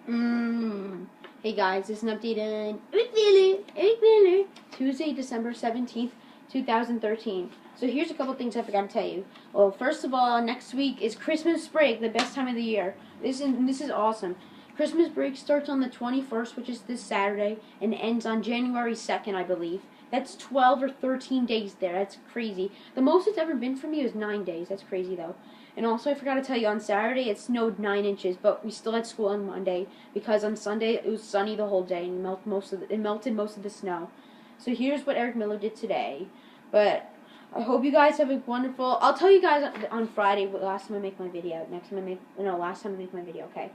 Hey guys, this is an update on Eric Miller, Tuesday, December 17th, 2013. So here's a couple things I forgot to tell you. Well, first of all, next week is Christmas break, the best time of the year. This is awesome. Christmas break starts on the 21st, which is this Saturday, and ends on January 2nd, I believe. That's 12 or 13 days there. That's crazy. The most it's ever been for me is 9 days. That's crazy, though. And also, I forgot to tell you, on Saturday it snowed 9 inches, but we still had school on Monday because on Sunday it was sunny the whole day and it melted most of the snow. So here's what Eric Miller did today. But I hope you guys have a wonderful. I'll tell you guys on Friday. Last time I make my video. Last time I make my video. Okay.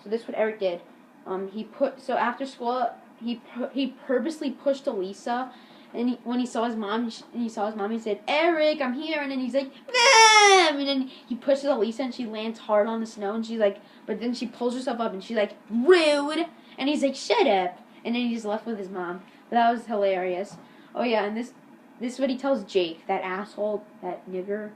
So this is what Eric did. After school he purposely pushed Elisa. And when he saw his mom, he said, "Eric, I'm here." And then he's like, "Mom!" And then he pushes Elisa, and she lands hard on the snow. And she's like, but then she pulls herself up, and she's like, "Rude!" And he's like, "Shut up!" And then he just left with his mom. That was hilarious. Oh yeah, and this is what he tells Jake, that asshole, that nigger.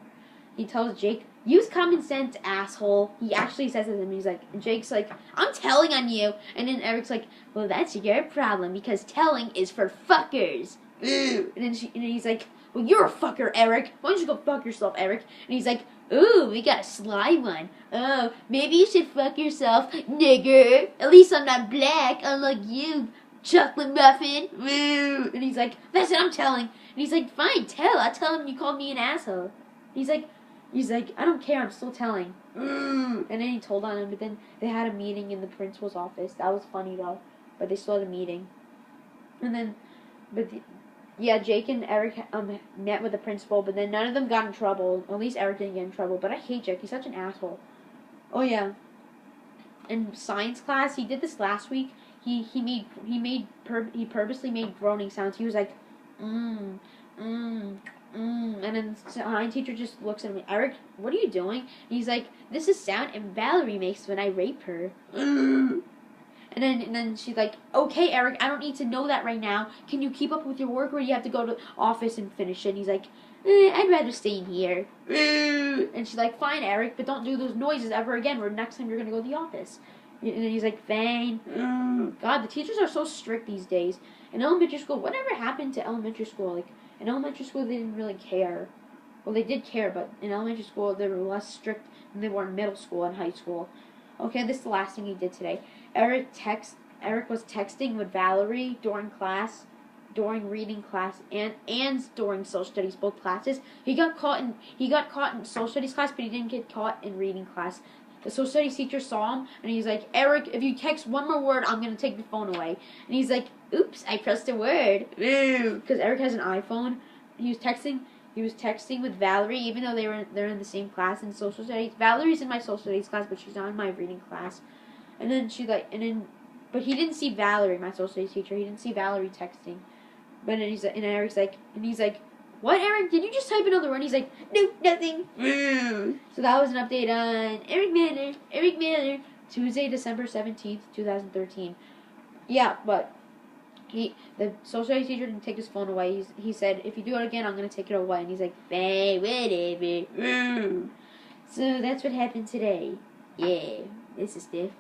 He tells Jake, "Use common sense, asshole." He actually says it to him. He's like, and Jake's like, "I'm telling on you." And then Eric's like, "Well, that's your problem because telling is for fuckers." And then he's like, "Well, you're a fucker, Eric. Why don't you go fuck yourself, Eric?" And he's like, "Ooh, we got a sly one. Oh, maybe you should fuck yourself, nigger. At least I'm not black, unlike you, chocolate muffin." And he's like, "That's it, I'm telling." And he's like, "Fine, tell. I'll tell him you called me an asshole." He's like, "I don't care. I'm still telling." And then he told on him, but then they had a meeting in the principal's office. That was funny though, but they still had a meeting. And then, Jake and Eric met with the principal, but then none of them got in trouble. At least Eric didn't get in trouble. But I hate Jake. He's such an asshole. Oh yeah. In science class, he did this last week. He purposely made groaning sounds. He was like, and then the science teacher just looks at him. "Eric, what are you doing?" And he's like, "This is sound and Valerie makes when I rape her." And then she's like, "Okay, Eric, I don't need to know that right now. Can you keep up with your work, or do you have to go to the office and finish it?" And he's like, "I'd rather stay in here." And she's like, "Fine, Eric, but don't do those noises ever again, or next time you're going to go to the office." And then he's like, "Fine." God, the teachers are so strict these days. In elementary school, whatever happened to elementary school? Like, in elementary school, they didn't really care. Well, they did care, but in elementary school, they were less strict than they were in middle school and high school. Okay, this is the last thing he did today. Eric was texting with Valerie during reading class, and during social studies, both classes. He got caught in social studies class, but he didn't get caught in reading class. The social studies teacher saw him, and he's like, "Eric, if you text one more word, I'm gonna take your phone away." And he's like, "Oops, I pressed a word." Because Eric has an iPhone. He was texting with Valerie, even though they're in the same class in social studies. Valerie's in my social studies class, but she's not in my reading class. And then but he didn't see Valerie, my social studies teacher. He didn't see Valerie texting. But then Eric's like, "What, Eric? Did you just type another word?" And he's like, "No, nothing." So that was an update on Eric Miller, Tuesday, December 17th, 2013. Yeah, but the social studies teacher didn't take his phone away. He said, "If you do it again, I'm going to take it away." And he's like, "Fine, whatever." So that's what happened today. Yeah, this is Steph.